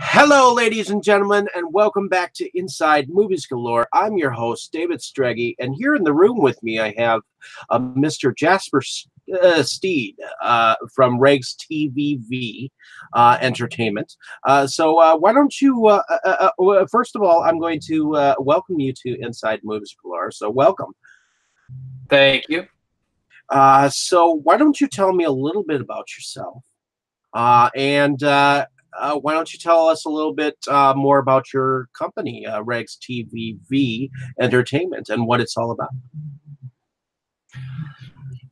Hello, ladies and gentlemen, and welcome back to Inside Movies Galore. I'm your host, David Streggy, and here in the room with me, I have Mr. Jasper Steed from Ragstvvv Entertainment. So why don't you, first of all, I'm going to welcome you to Inside Movies Galore. So welcome. Thank you. So why don't you tell me a little bit about yourself? Why don't you tell us a little bit more about your company, Ragstvvv Entertainment, and what it's all about?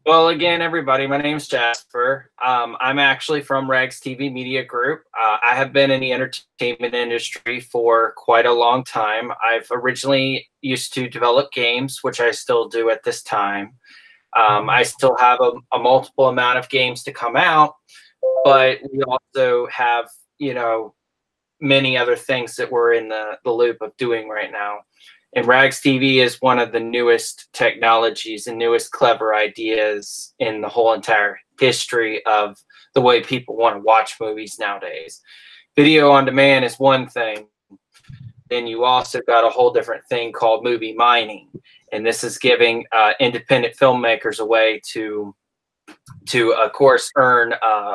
Well, again, everybody, my name's Jasper. I'm actually from Ragstvvv Media Group. I have been in the entertainment industry for quite a long time. I've originally used to develop games, which I still do at this time. I still have a multiple amount of games to come out, but we also have, you know, many other things that we're in the loop of doing right now. And Ragstvvv is one of the newest technologies and newest clever ideas in the whole entire history of the way people want to watch movies nowadays. Video on demand is one thing. Then you also got a whole different thing called movie mining. And this is giving independent filmmakers a way to of course, earn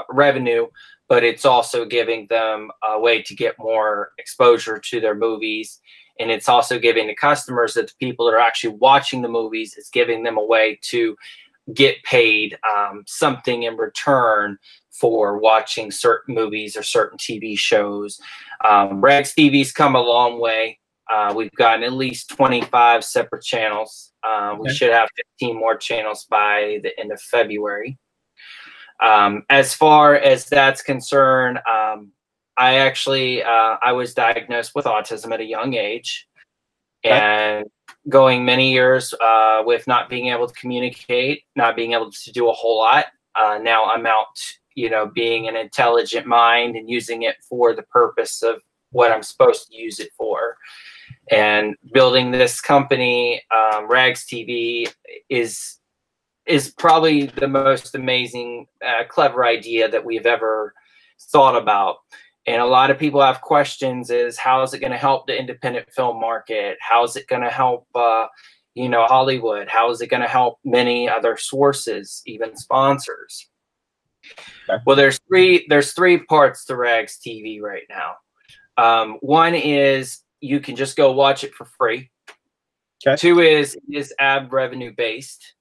revenue, but it's also giving them a way to get more exposure to their movies. And it's also giving the customers, that the people that are actually watching the movies, it's giving them a way to get paid something in return for watching certain movies or certain TV shows. Ragstvvv's come a long way. We've gotten at least 25 separate channels. We should have 15 more channels by the end of February. As far as that's concerned, I actually I was diagnosed with autism at a young age, and going many years with not being able to communicate, not being able to do a whole lot. Now I'm out, you know, being an intelligent mind and using it for the purpose of what I'm supposed to use it for. And building this company, Ragstvvv, is probably the most amazing, clever idea that we've ever thought about. And a lot of people have questions: is how is it going to help the independent film market? How is it going to help, you know, Hollywood? How is it going to help many other sources, even sponsors? Well, there's three parts to Ragstvvv right now. One is you can just go watch it for free. Two is ad revenue based.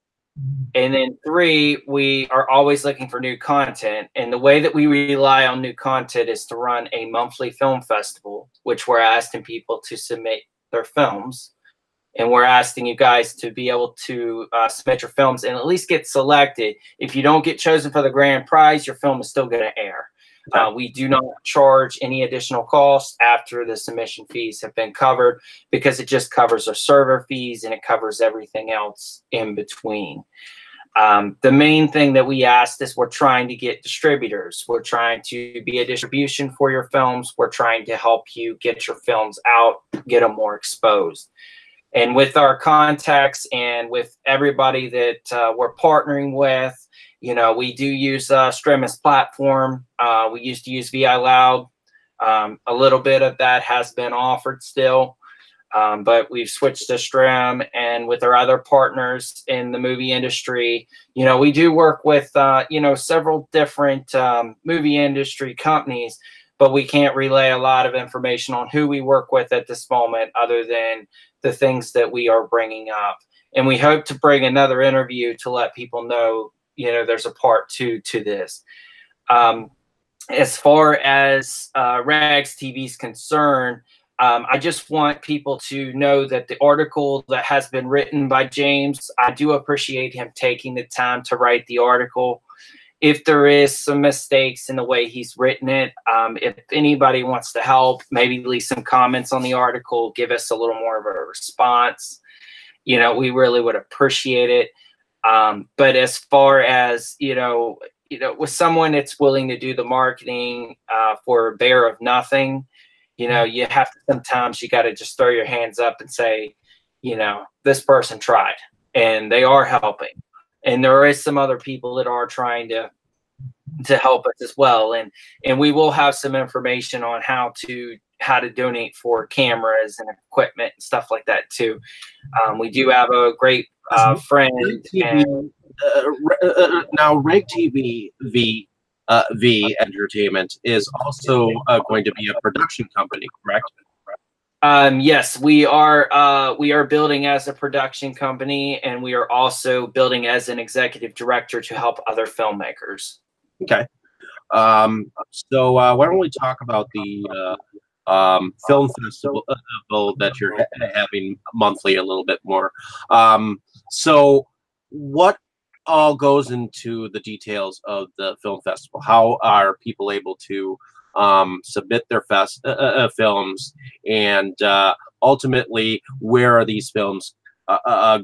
And then three, we are always looking for new content. And the way that we rely on new content is to run a monthly film festival, which we're asking people to submit their films. And we're asking you guys to be able to submit your films and at least get selected. If you don't get chosen for the grand prize, your film is still going to air. We do not charge any additional costs after the submission fees have been covered, because it just covers our server fees and it covers everything else in between. The main thing that we asked is we're trying to get distributors. We're trying to be a distribution for your films. We're trying to help you get your films out, get them more exposed. And with our contacts and with everybody that we're partnering with, you know, we do use Stream's platform. We used to use VI Loud. A little bit of that has been offered still, but we've switched to Stream. And with our other partners in the movie industry, you know, we do work with, you know, several different movie industry companies, but we can't relay a lot of information on who we work with at this moment, other than the things that we are bringing up. And we hope to bring another interview to let people know, you know, there's a part two to this. As far as Ragstvvv is concerned, I just want people to know that the article that has been written by James, I do appreciate him taking the time to write the article. If there is some mistakes in the way he's written it, if anybody wants to help, maybe leave some comments on the article, give us a little more of a response, you know, we really would appreciate it. But as far as, you know, with someone that's willing to do the marketing for a bear of nothing, you know, you have to, sometimes you got to just throw your hands up and say, you know, this person tried and they are helping. And there is some other people that are trying to to help us as well. And we will have some information on how to donate for cameras and equipment and stuff like that too. We do have a great friend. Now, Ragstvvv V Entertainment is also going to be a production company, correct? Yes, we are building as a production company, and we are also building as an executive director to help other filmmakers. Okay. So why don't we talk about the film festival that you're having monthly a little bit more. So what all goes into the details of the film festival? How are people able to submit their films, and ultimately, where are these films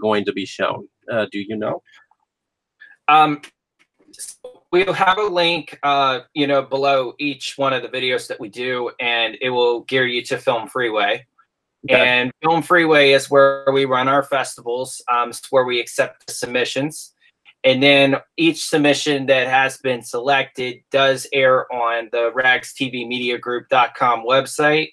going to be shown? Do you know? We'll have a link, below each one of the videos that we do, and it will gear you to Film Freeway. Okay. And Film Freeway is where we run our festivals. It's where we accept the submissions. And then each submission that has been selected does air on the ragstvvmediagroup.com website.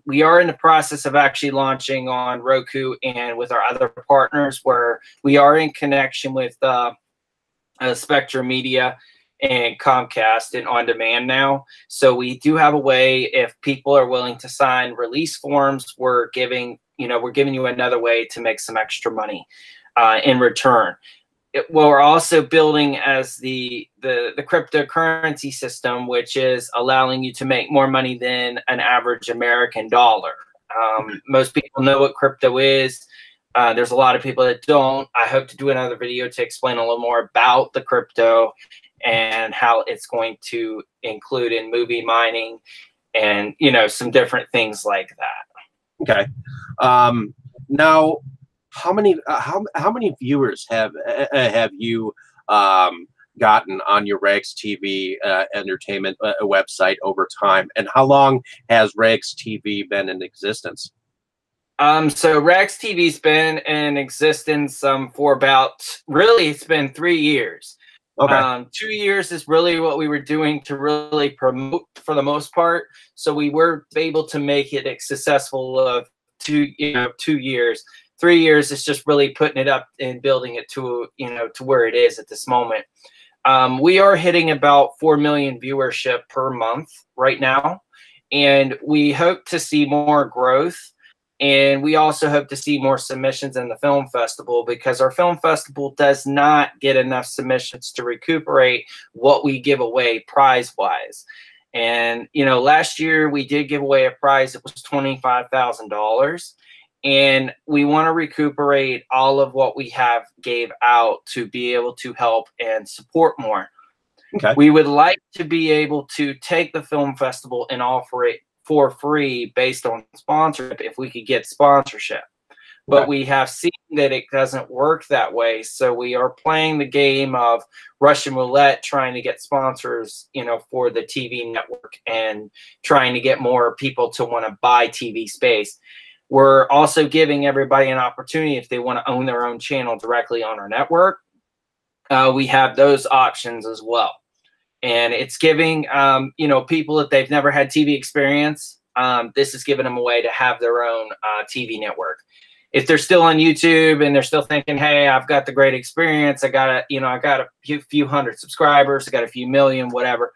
We are in the process of actually launching on Roku and with our other partners, where we are in connection with Spectrum Media and Comcast and On Demand now. So we do have a way, if people are willing to sign release forms, we're giving you another way to make some extra money in return. We're also building as the cryptocurrency system, which is allowing you to make more money than an average American dollar. Most people know what crypto is. There's a lot of people that don't. I hope to do another video to explain a little more about the crypto and how it's going to include in movie mining and, some different things like that. Okay. Now, how many viewers have you gotten on your Ragstvvv Entertainment website over time, and how long has Ragstvvv been in existence? So Ragstvvv's been in existence for about, really, it's been 3 years. Okay. 2 years is really what we were doing to really promote for the most part. So we were able to make it a successful of 2 years. 3 years is just really putting it up and building it to where it is at this moment. We are hitting about 4 million viewership per month right now, and we hope to see more growth. And we also hope to see more submissions in the film festival, because our film festival does not get enough submissions to recuperate what we give away prize-wise. And, last year we did give away a prize. It was $25,000. And we want to recuperate all of what we have gave out to be able to help and support more. Okay. We would like to be able to take the film festival and offer it for free based on sponsorship, if we could get sponsorship. But we have seen that it doesn't work that way. So we are playing the game of Russian roulette, trying to get sponsors, for the TV network and trying to get more people to want to buy TV space. We're also giving everybody an opportunity, if they want to own their own channel directly on our network. We have those options as well. And it's giving, people that they've never had TV experience, this is giving them a way to have their own TV network. If they're still on YouTube and they're still thinking, hey, I've got the great experience, I got a few hundred subscribers, I got a few million, whatever.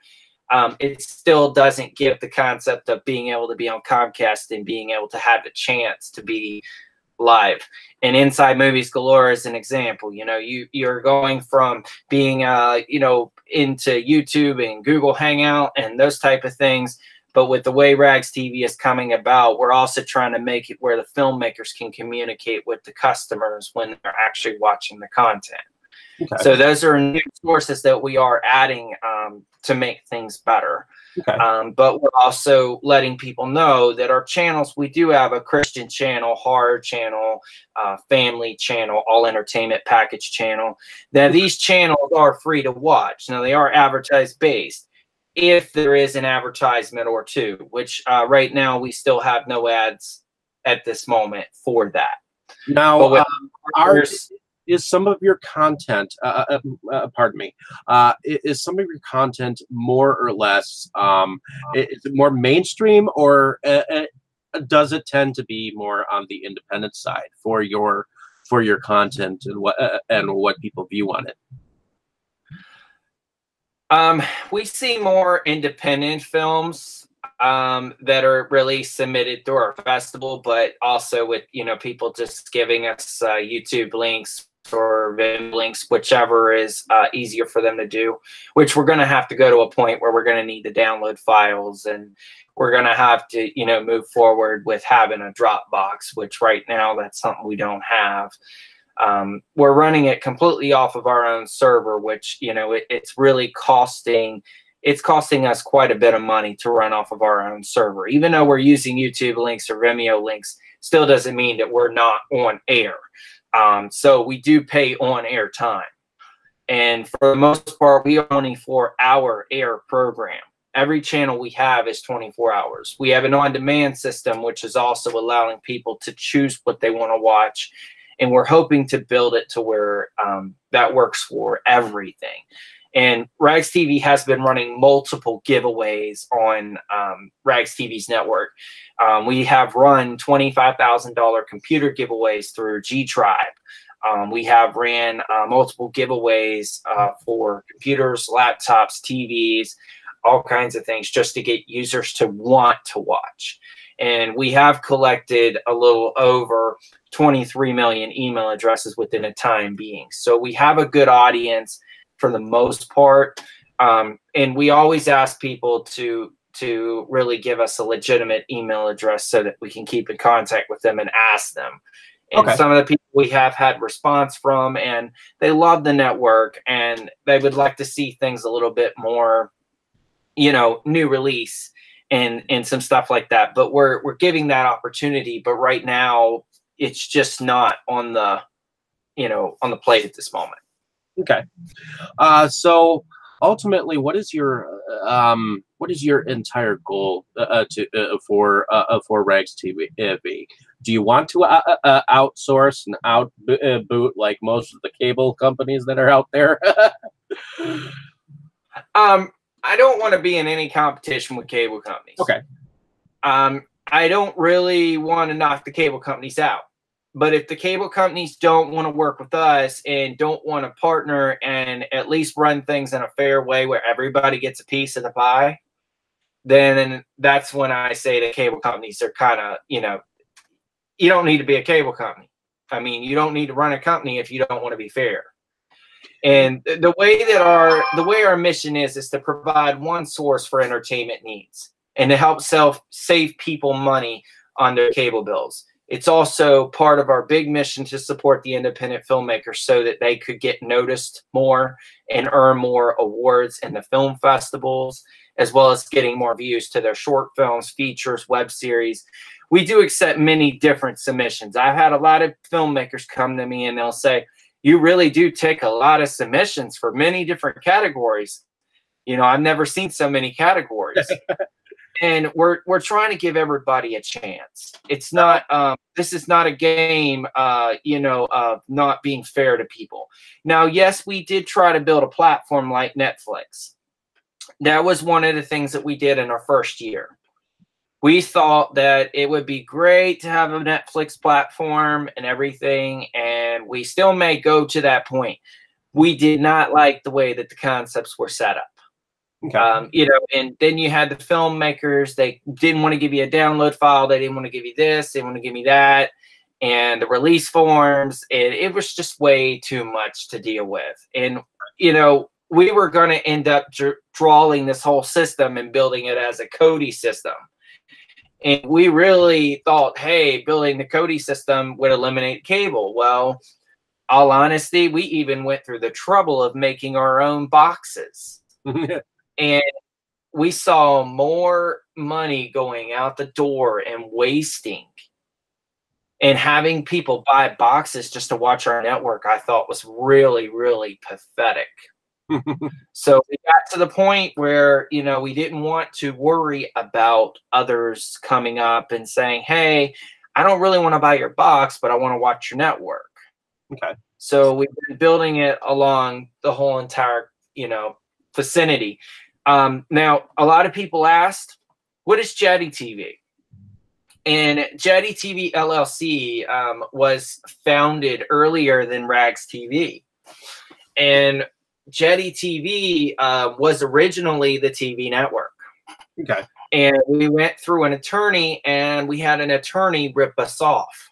It still doesn't give the concept of being able to be on Comcast and being able to have the chance to be live. And Inside Movies Galore is an example. You're going from being into YouTube and Google Hangout and those type of things, but with the way Ragstvvv is coming about, we're also trying to make it where the filmmakers can communicate with the customers when they're actually watching the content. Okay. So those are new sources that we are adding to make things better. Okay. But we're also letting people know that our channels, we do have a Christian channel, horror channel, family channel, all entertainment package channel. Now, these channels are free to watch. Now, they are advertised based if there is an advertisement or two, which right now we still have no ads at this moment for that. Now, is some of your content, pardon me, is some of your content more or less, is it more mainstream, or does it tend to be more on the independent side for your content and what people view on it? We see more independent films that are really submitted through our festival, but also with, you know, people just giving us YouTube links or Vim links, whichever is easier for them to do, which we're going to have to go to a point where we're going to need to download files, and we're going to have to, you know, move forward with having a Dropbox, which right now that's something we don't have. We're running it completely off of our own server, which, you know, it's really costing us quite a bit of money to run off of our own server. Even though we're using YouTube links or Vimeo links, still doesn't mean that we're not on air. So we do pay on air time. And for the most part, we are only 4-hour air program. Every channel we have is 24 hours. We have an on-demand system, which is also allowing people to choose what they want to watch. And we're hoping to build it to where that works for everything. And Ragstvvv has been running multiple giveaways on Ragstvv's network. We have run $25,000 computer giveaways through G-Tribe. We have ran multiple giveaways for computers, laptops, TVs, all kinds of things, just to get users to want to watch. And we have collected a little over 23 million email addresses within a time being. So we have a good audience for the most part. And we always ask people to really give us a legitimate email address so that we can keep in contact with them and ask them. And some of the people we have had response from, and they love the network, and they would like to see things a little bit more, you know, new release and some stuff like that. But we're giving that opportunity. But right now, it's just not on the, you know, on the plate at this moment. Okay. So ultimately, what is your entire goal for Ragstvvv? Do you want to outsource and outboot like most of the cable companies that are out there? I don't want to be in any competition with cable companies. Okay. I don't really want to knock the cable companies out. But if the cable companies don't want to work with us and don't want to partner and at least run things in a fair way where everybody gets a piece of the pie, then that's when I say the cable companies are kind of, you know, you don't need to be a cable company. I mean, you don't need to run a company if you don't want to be fair. And the way our mission is to provide one source for entertainment needs and to help save people money on their cable bills. It's also part of our big mission to support the independent filmmakers so that they could get noticed more and earn more awards in the film festivals, as well as getting more views to their short films, features, web series. We do accept many different submissions. I've had a lot of filmmakers come to me and they'll say, you really do take a lot of submissions for many different categories. You know, I've never seen so many categories. And we're trying to give everybody a chance. It's not this is not a game, you know, of not being fair to people. Now, yes, we did try to build a platform like Netflix. That was one of the things that we did in our first year. We thought that it would be great to have a Netflix platform and everything, and we still may go to that point. We did not like the way that the concepts were set up. Okay. You know, and then you had the filmmakers, they didn't want to give you a download file. They didn't want to give you this. They want to give me that. And the release forms, it was just way too much to deal with. And, you know, we were going to end up drawing this whole system and building it as a Cody system. And we really thought, hey, building the Cody system would eliminate cable. Well, all honesty, we even went through the trouble of making our own boxes. And we saw more money going out the door and wasting and having people buy boxes just to watch our network, I thought was really, really pathetic. So we got to the point where, you know, we didn't want to worry about others coming up and saying, hey, I don't really want to buy your box, but I want to watch your network. Okay. So we've been building it along the whole entire, vicinity. Now, a lot of people asked, what is Jetty TV? And Jetty TV LLC was founded earlier than Rags TV. And Jetty TV was originally the TV network. Okay. And we went through an attorney, and we had an attorney rip us off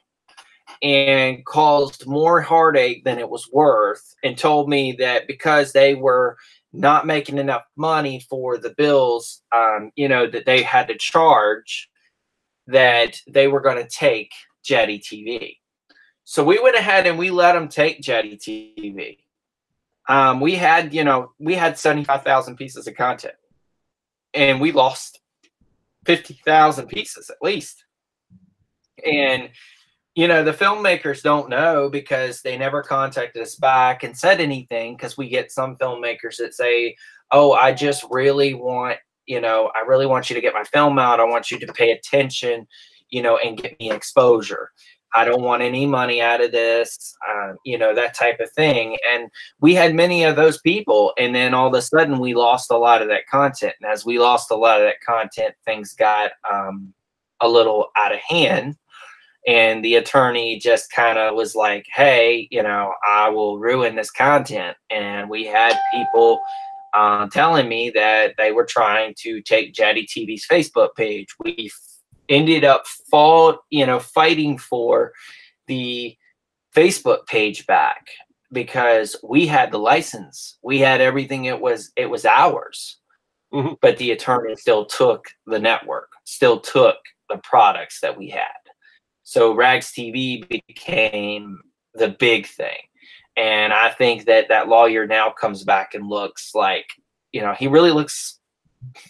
and caused more heartache than it was worth, and told me that because they were not making enough money for the bills, that they had to charge, that they were going to take Jetty TV. So we went ahead and we let them take Jetty TV. We had 75,000 pieces of content, and we lost 50,000 pieces at least. And the filmmakers don't know, because they never contacted us back and said anything, because we get some filmmakers that say, oh, I just really want, I really want you to get my film out. I want you to pay attention, and get me exposure. I don't want any money out of this, that type of thing. And we had many of those people. And then all of a sudden we lost a lot of that content. And as we lost a lot of that content, things got a little out of hand. And the attorney just kind of was like, hey, I will ruin this content. And we had people telling me that they were trying to take Jetty TV's Facebook page. We ended up fighting for the Facebook page back, because we had the license. We had everything. It was ours. Mm-hmm. But the attorney still took the network, still took the products that we had. So Rags TV became the big thing. And I think that lawyer now comes back and looks like, he really looks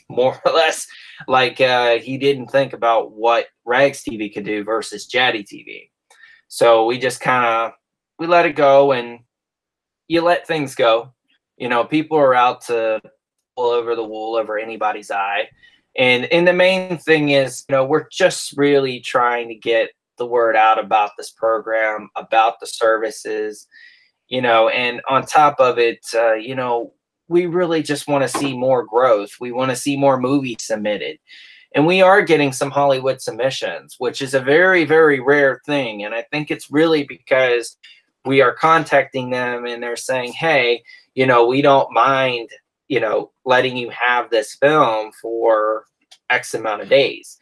more or less like he didn't think about what Rags TV could do versus Jetty TV. So we just we let it go, and you let things go. People are out to pull over the wool over anybody's eye. And the main thing is, we're just really trying to get the word out about this program, about the services, and on top of it, we really just want to see more growth. We want to see more movies submitted. And we are getting some Hollywood submissions, which is a very, very rare thing. And I think it's really because we are contacting them and they're saying, hey, we don't mind, letting you have this film for X amount of days.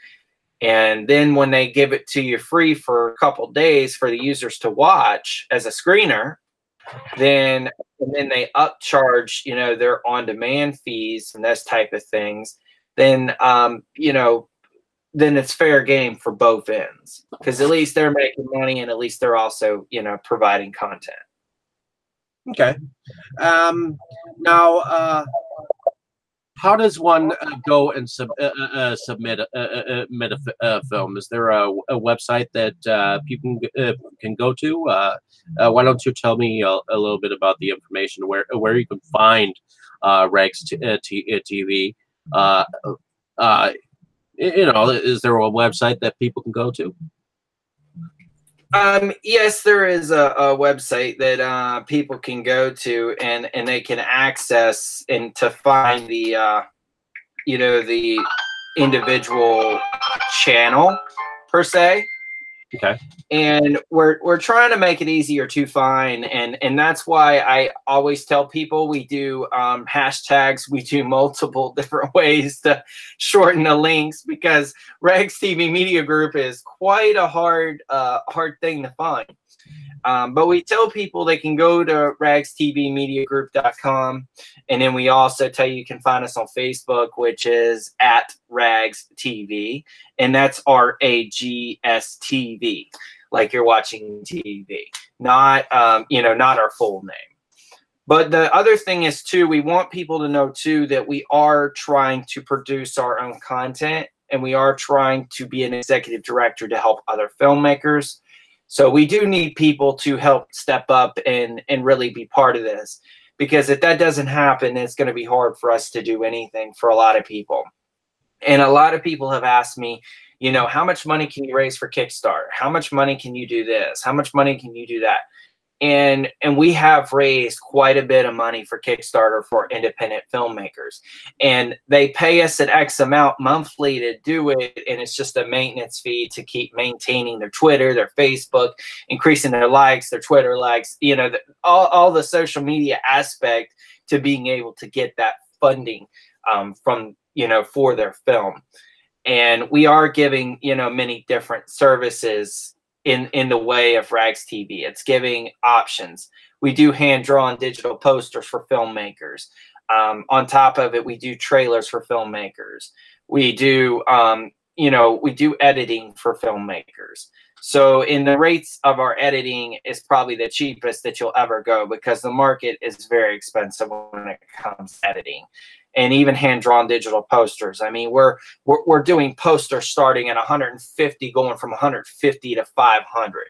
And then when they give it to you free for a couple days for the users to watch as a screener, then they upcharge, their on-demand fees and those type of things, then, then it's fair game for both ends, because at least they're making money, and at least they're also, providing content. Okay. Now, how does one go and submit a film? Is there a website that people can go to? Why don't you tell me a little bit about the information where you can find Rags TV? Is there a website that people can go to? Yes, there is a website that people can go to, and they can access and to find the the individual channel per se. Okay. And we're trying to make it easier to find, and that's why I always tell people we do hashtags. We do multiple different ways to shorten the links, because Ragstvvv Media Group is quite a hard thing to find. But we tell people they can go to ragstvvmediagroup.com, and then we also tell you can find us on Facebook, which is @RagsTV, and that's RAGSTV, like you're watching TV, not not our full name. But the other thing is too, we want people to know too that we are trying to produce our own content, and we are trying to be an executive director to help other filmmakers. So we do need people to help step up and really be part of this, because if that doesn't happen, it's going to be hard for us to do anything for a lot of people. And a lot of people have asked me, how much money can you raise for Kickstarter? How much money can you do this? How much money can you do that? And we have raised quite a bit of money for Kickstarter for independent filmmakers, and they pay us an X amount monthly to do it, and it's just a maintenance fee to keep maintaining their Twitter, their Facebook, increasing their likes, their Twitter likes, you know, all the social media aspect to being able to get that funding from, you know, for their film. And we are giving, you know, many different services in the way of Ragstvvv. It's giving options. We do hand-drawn digital posters for filmmakers. On top of it, we do trailers for filmmakers. We do, you know, we do editing for filmmakers. So in the rates of our editing is probably the cheapest that you'll ever go, because the market is very expensive when it comes to editing. And even hand-drawn digital posters. I mean, we're doing posters starting at 150, going from 150 to 500.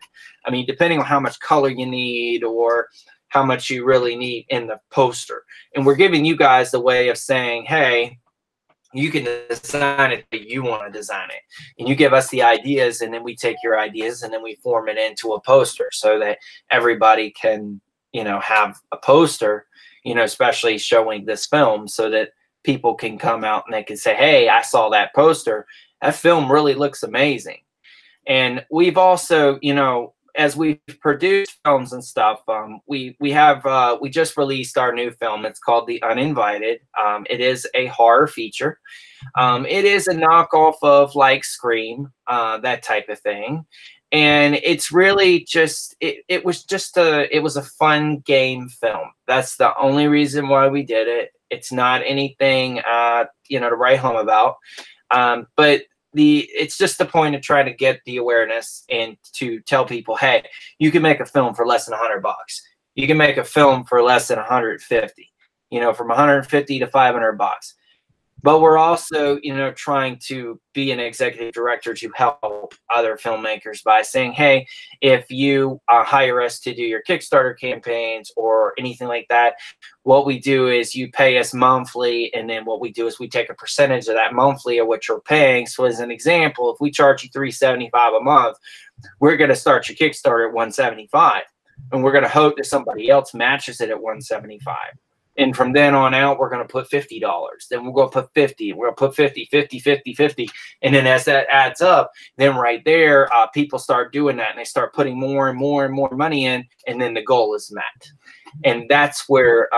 I mean, depending on how much color you need or how much you really need in the poster. And we're giving you guys the way of saying, hey, you can design it that you want to design it. And you give us the ideas, and then we take your ideas and then we form it into a poster so that everybody can, you know, have a poster, you know, especially showing this film, so that people can come out and they can say, hey, I saw that poster. That film really looks amazing. And we've also, you know, as we've produced films and stuff, we just released our new film. It's called The Uninvited. It is a horror feature. It is a knockoff of like Scream, that type of thing. And it's really just, it was a fun game film. That's the only reason why we did it. It's not anything, you know, to write home about. But it's just the point of trying to get the awareness and to tell people, hey, you can make a film for less than $100. You can make a film for less than 150, you know, from 150 to $500. But we're also, you know, trying to be an executive director to help other filmmakers by saying, hey, if you hire us to do your Kickstarter campaigns or anything like that, what we do is you pay us monthly, and then what we do is we take a percentage of that monthly of what you're paying. So as an example, if we charge you $375 a month, we're going to start your Kickstarter at $175, and we're going to hope that somebody else matches it at $175. And from then on out, we're going to put $50. Then we're going to put 50. We're going to put 50, 50, 50, 50. And then as that adds up, then right there, people start doing that, and they start putting more and more and more money in, and then the goal is met. And that's where,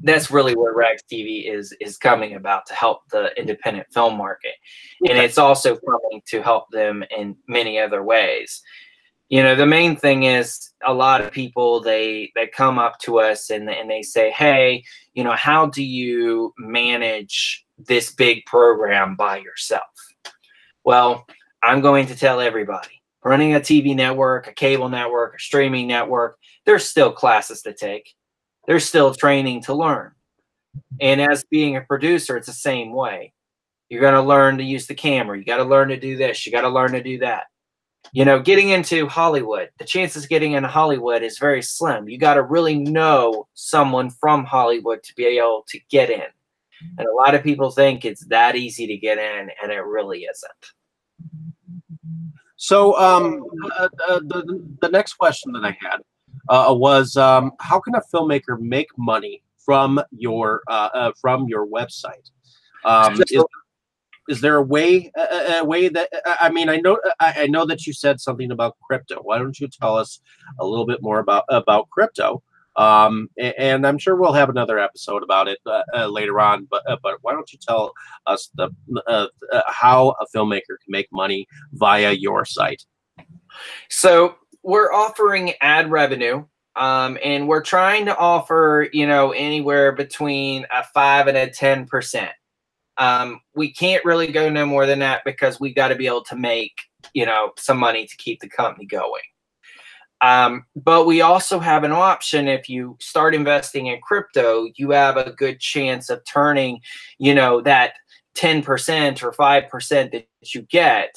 that's really where Ragstvvv is coming about, to help the independent film market. And it's also coming to help them in many other ways. You know, the main thing is, a lot of people, they come up to us and they say, hey, you know, how do you manage this big program by yourself? Well, I'm going to tell everybody, running a TV network, a cable network, a streaming network, there's still classes to take. There's still training to learn. And as being a producer, it's the same way. You're going to learn to use the camera. You got to learn to do this. You got to learn to do that. You know, getting into Hollywood, the chances of getting into Hollywood is very slim. You got to really know someone from Hollywood to be able to get in. And a lot of people think it's that easy to get in, and it really isn't. So the next question that I had was, how can a filmmaker make money from your website? Is there a way that, I mean, I know that you said something about crypto. Why don't you tell us a little bit more about crypto? And I'm sure we'll have another episode about it later on. But why don't you tell us how a filmmaker can make money via your site? So we're offering ad revenue. And we're trying to offer, you know, anywhere between a 5 and a 10%. We can't really go no more than that, because we got to be able to make, you know, some money to keep the company going. But we also have an option. If you start investing in crypto, you have a good chance of turning, you know, that 10% or 5% that you get,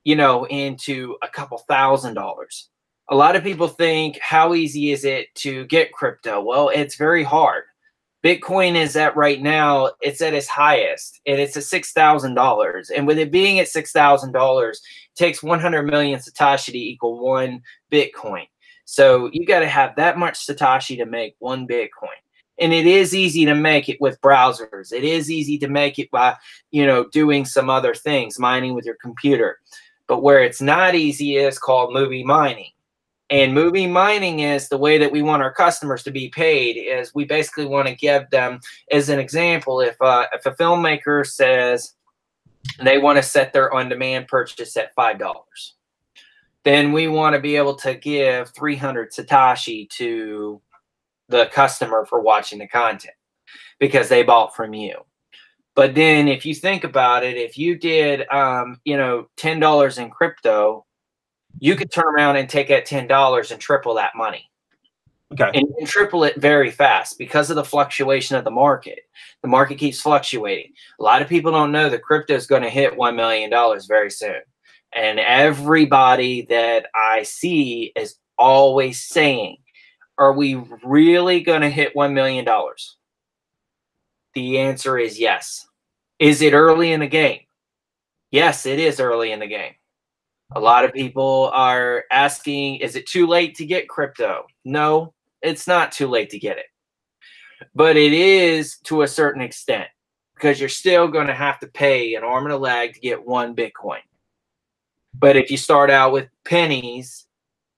you know, into a couple $1,000s. A lot of people think, how easy is it to get crypto? Well, it's very hard. Bitcoin is at right now, it's at its highest, and it's at $6,000. And with it being at $6,000, it takes 100 million Satoshi to equal 1 Bitcoin. So you got to have that much Satoshi to make one Bitcoin. And it is easy to make it with browsers. It is easy to make it by, doing some other things, mining with your computer. But where it's not easy is called movie mining. And movie mining is the way that we want our customers to be paid. Is we basically want to give them, as an example, if a filmmaker says they want to set their on-demand purchase at $5, then we want to be able to give 300 Satoshi to the customer for watching the content because they bought from you. But then if you think about it, if you did, $10 in crypto, you could turn around and take that $10 and triple that money. Okay. And you can triple it very fast because of the fluctuation of the market. The market keeps fluctuating. A lot of people don't know that crypto is going to hit $1 million very soon. And everybody that I see is always saying, are we really going to hit $1 million? The answer is yes. Is it early in the game? Yes, it is early in the game. A lot of people are asking, is it too late to get crypto? No, it's not too late to get it. But it is to a certain extent because you're still going to have to pay an arm and a leg to get one Bitcoin. But if you start out with pennies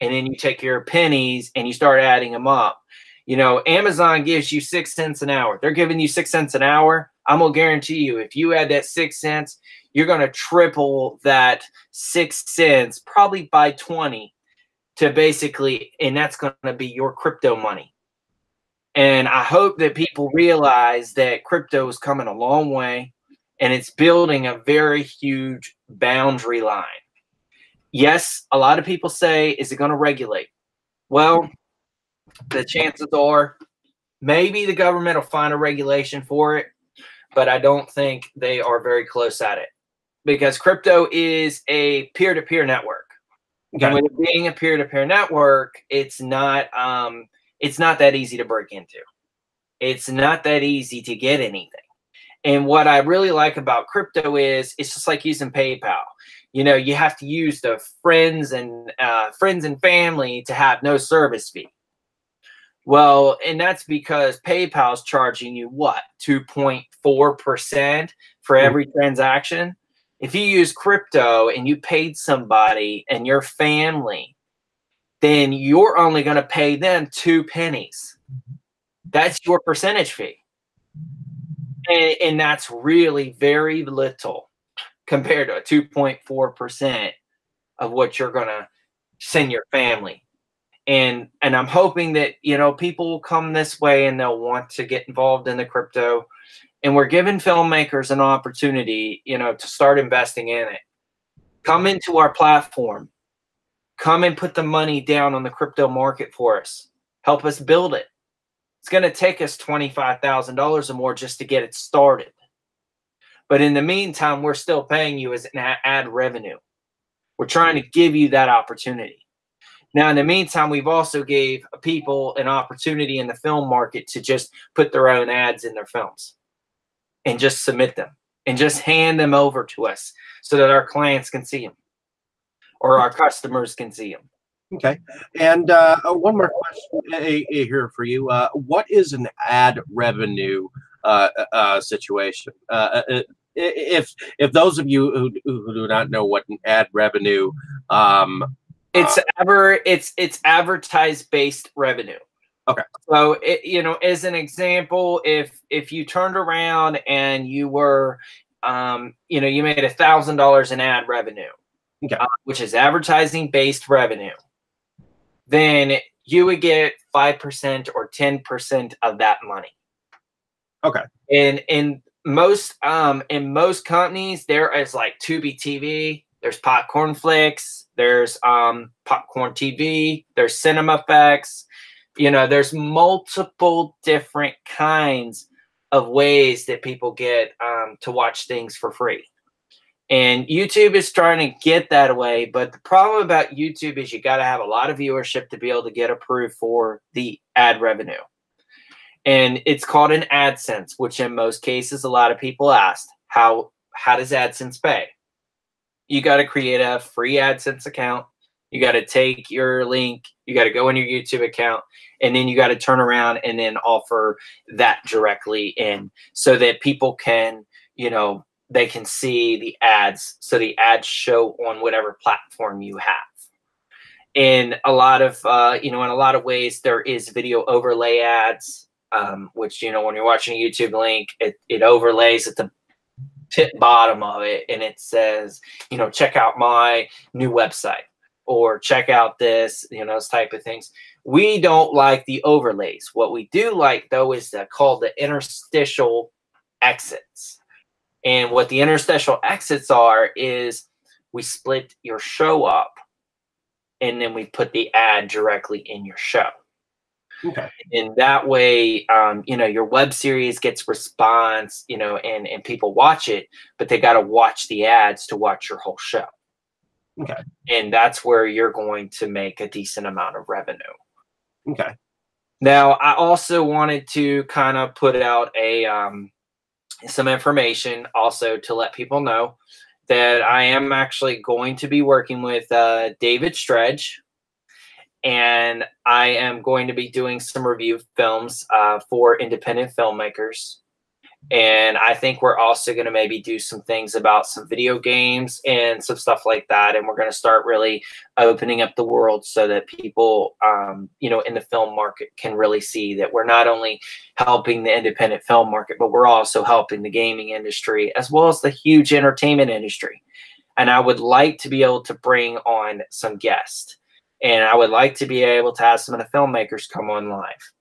and then you take your pennies and you start adding them up, Amazon gives you 6 cents an hour. They're giving you 6 cents an hour. I'm going to guarantee you, if you add that 6 cents, you're going to triple that 6 cents probably by 20 to basically, and that's going to be your crypto money. And I hope that people realize that crypto is coming a long way and it's building a very huge boundary line. Yes, a lot of people say, is it going to regulate? Well, the chances are maybe the government will find a regulation for it, but I don't think they are very close at it because crypto is a peer-to-peer network. Okay. And with it being a peer-to-peer network, it's not that easy to break into. It's not that easy to get anything. And what I really like about crypto is it's just like using PayPal. You have to use the friends and family to have no service fee. Well, and that's because PayPal's charging you what, 2.4% for every transaction. If you use crypto and you paid somebody and your family, then you're only going to pay them 2 pennies. That's your percentage fee. And that's really very little compared to 2.4% of what you're going to send your family. And I'm hoping that, people will come this way and they'll want to get involved in the crypto. And we're giving filmmakers an opportunity, to start investing in it. Come into our platform. Come and put the money down on the crypto market for us. Help us build it. It's going to take us $25,000 or more just to get it started. But in the meantime, we're still paying you as an ad revenue. We're trying to give you that opportunity. Now, in the meantime, we've also gave people an opportunity in the film market to just put their own ads in their films and just submit them and just hand them over to us so that our clients can see them or our customers can see them. Okay. And one more question here for you. What is an ad revenue situation? If those of you who do not know what an ad revenue, it's advertised based revenue. Okay. So as an example, if you turned around and you were, you made $1,000 in ad revenue, okay, which is advertising based revenue, then you would get 5% or 10% of that money. Okay. And in most companies, there is like Tubi TV, there's Popcorn Flicks, there's Popcorn TV, there's Cinema Effects. There's multiple different kinds of ways that people get to watch things for free. And YouTube is trying to get that away. But the problem about YouTube is you got to have a lot of viewership to be able to get approved for the ad revenue. And it's called an Adsense, which in most cases, a lot of people asked, how does Adsense pay? You got to create a free Adsense account. You got to take your link, you got to go in your YouTube account, and then you got to turn around and then offer that directly in so that people can, you know, they can see the ads. So the ads show on whatever platform you have. In a lot of, you know, in a lot of ways, there is video overlay ads, which, you know, when you're watching a YouTube link, it overlays at the tip bottom of it, and it says, you know, check out my new website or check out this, you know, those type of things. We don't like the overlays. What we do like, though, is called the interstitial exits. And what the interstitial exits are is we split your show up and then we put the ad directly in your show. Okay. And that way, you know, your web series gets response, you know, and people watch it, but they got to watch the ads to watch your whole show. Okay. And that's where you're going to make a decent amount of revenue. Okay. Now, I also wanted to kind of put out a some information also to let people know that I am actually going to be working with David Stredge, and I am going to be doing some review films for independent filmmakers. And I think we're also going to maybe do some things about some video games and some stuff like that. And we're going to start really opening up the world so that people, you know, in the film market can really see that we're not only helping the independent film market, but we're also helping the gaming industry as well as the huge entertainment industry. And I would like to be able to bring on some guests. And I would like to be able to have some of the filmmakers come on live.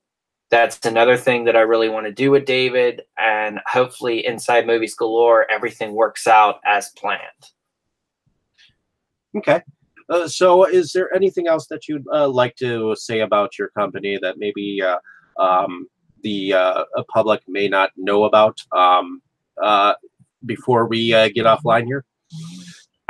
That's another thing that I really want to do with David. And hopefully Inside Movies Galore, everything works out as planned. Okay. So is there anything else that you'd like to say about your company that maybe the public may not know about before we get offline here?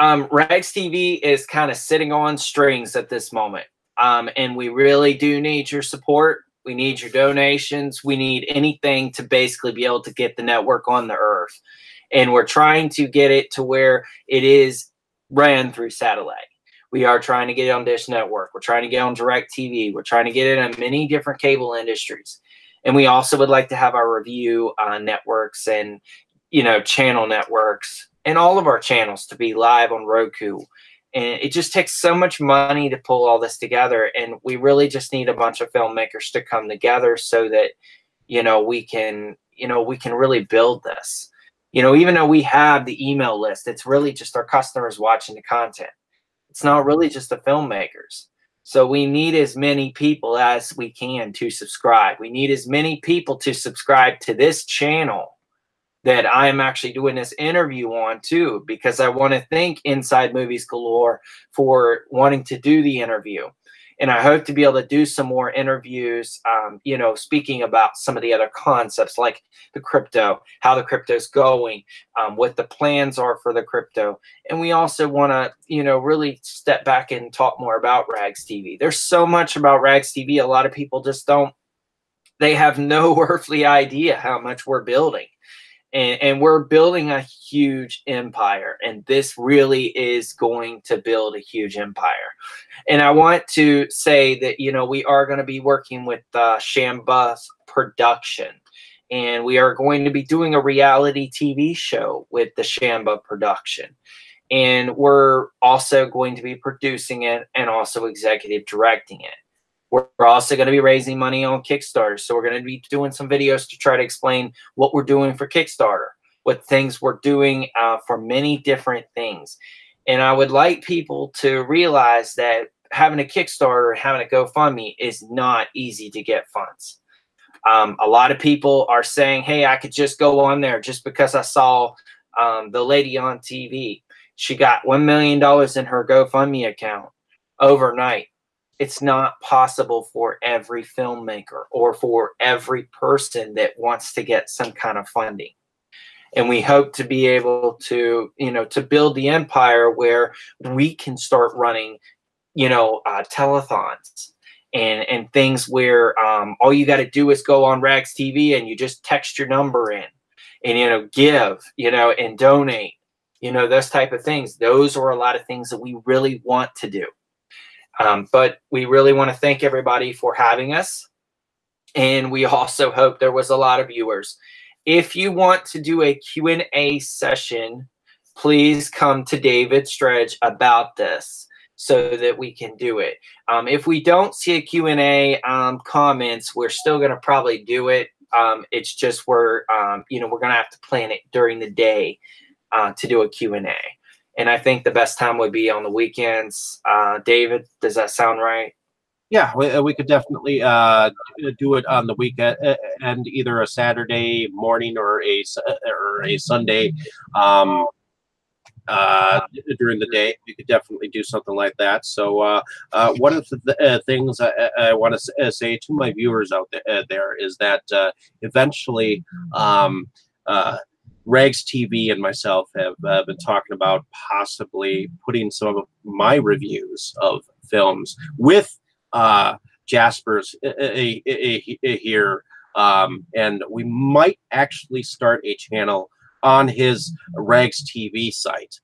Ragstvvv is kind of sitting on strings at this moment. And we really do need your support. We need your donations. We need anything to basically be able to get the network on the earth. And we're trying to get it to where it is ran through satellite. We are trying to get it on Dish Network. We're trying to get on DirecTV. We're trying to get it on many different cable industries. And we also would like to have our review networks and, you know, channel networks and all of our channels to be live on Roku. And it just takes so much money to pull all this together. And we really just need a bunch of filmmakers to come together so that, you know, we can really build this. You know, even though we have the email list, it's really just our customers watching the content. It's not really just the filmmakers. So we need as many people as we can to subscribe. We need as many people to subscribe to this channel that I am actually doing this interview on too, because I want to thank Inside Movies Galore for wanting to do the interview. And I hope to be able to do some more interviews, you know, speaking about some of the other concepts like the crypto, how the crypto's going, what the plans are for the crypto. And we also want to, you know, really step back and talk more about Ragstvvv. There's so much about Ragstvvv. A lot of people just they have no earthly idea how much we're building. And we're building a huge empire, and this really is going to build a huge empire. And I want to say that, you know, we are going to be working with Shamba Production, and we are going to be doing a reality TV show with the Shamba Production. And we're also going to be producing it and also executive directing it. We're also going to be raising money on Kickstarter. So we're going to be doing some videos to try to explain what we're doing for Kickstarter, what things we're doing for many different things. And I would like people to realize that having a Kickstarter, having a GoFundMe is not easy to get funds. A lot of people are saying, hey, I could just go on there just because I saw the lady on TV. She got $1 million in her GoFundMe account overnight. It's not possible for every filmmaker or for every person that wants to get some kind of funding. And we hope to be able to, you know, to build the empire where we can start running, you know, telethons and things where all you got to do is go on Ragstvvv and you just text your number in and, you know, give, you know, and donate, you know, those type of things. Those are a lot of things that we really want to do. But we really want to thank everybody for having us. And we also hope there was a lot of viewers. If you want to do a Q&A session, please come to David Stredge about this so that we can do it. If we don't see a Q&A comments, we're still going to probably do it. It's just we're going to have to plan it during the day to do a Q&A. And I think the best time would be on the weekends. David, does that sound right? Yeah, we could definitely do it on the weekend, and either a Saturday morning or a Sunday during the day. You could definitely do something like that. So one of the things I want to say to my viewers out there is that eventually Rags TV and myself have been talking about possibly putting some of my reviews of films with Jasper's here, and we might actually start a channel on his Rags TV site,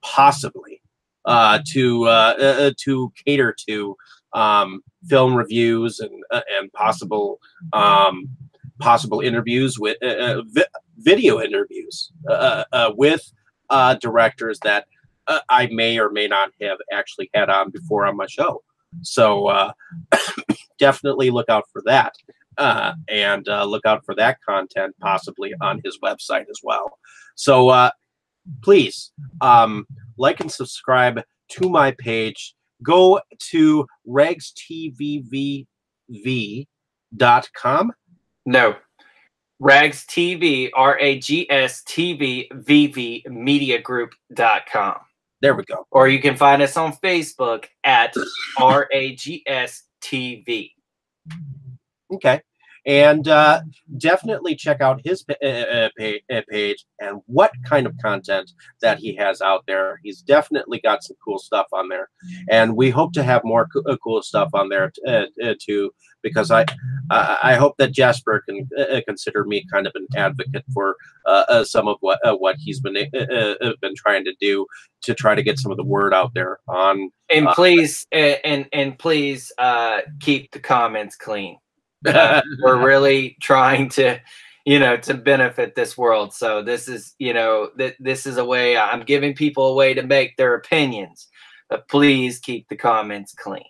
possibly to cater to film reviews and possible interviews with video interviews with directors that I may or may not have actually had on before on my show. So definitely look out for that, and look out for that content possibly on his website as well. So please like and subscribe to my page. Go to ragstvv.com. No, Ragstvv, RAGSTVVV mediagroup.com. There we go. Or you can find us on Facebook at RAGSTV. Okay. And definitely check out his page and what kind of content that he has out there. He's definitely got some cool stuff on there. And we hope to have more cool stuff on there too, because I hope that Jasper can consider me kind of an advocate for some of what he's been trying to do to try to get some of the word out there on. And please please keep the comments clean. We're really trying to benefit this world. So this is this is a way I'm giving people a way to make their opinions, but please keep the comments clean.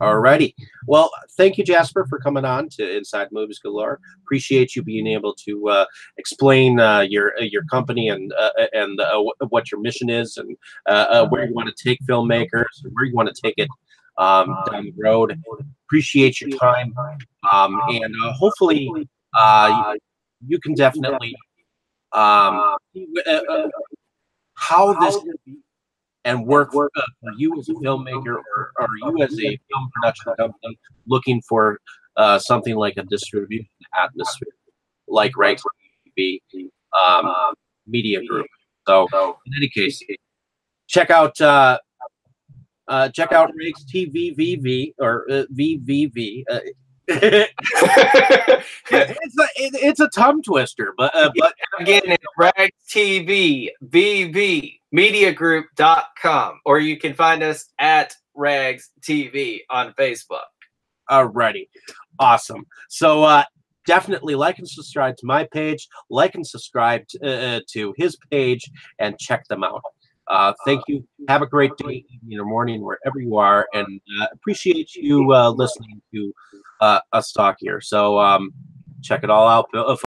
Alrighty. Well, thank you, Jasper, for coming on to Inside Movies Galore. Appreciate you being able to explain your company and what your mission is, and where you want to take filmmakers, and where you want to take it down the road. Appreciate your time, and hopefully you can definitely how this and work for you as a filmmaker, or you as a film production company looking for something like a distribution atmosphere like Rags TV Media Group. So in any case, check out Rags TVVV or VVV. It's a tongue twister, but again, it's Ragstvv mediagroup.com, or you can find us at Rags TV on Facebook. Alrighty, awesome. So definitely like and subscribe to my page, like and subscribe to his page, and check them out. Thank you. Have a great day, evening, or morning, wherever you are, and appreciate you listening to us talk here. So check it all out.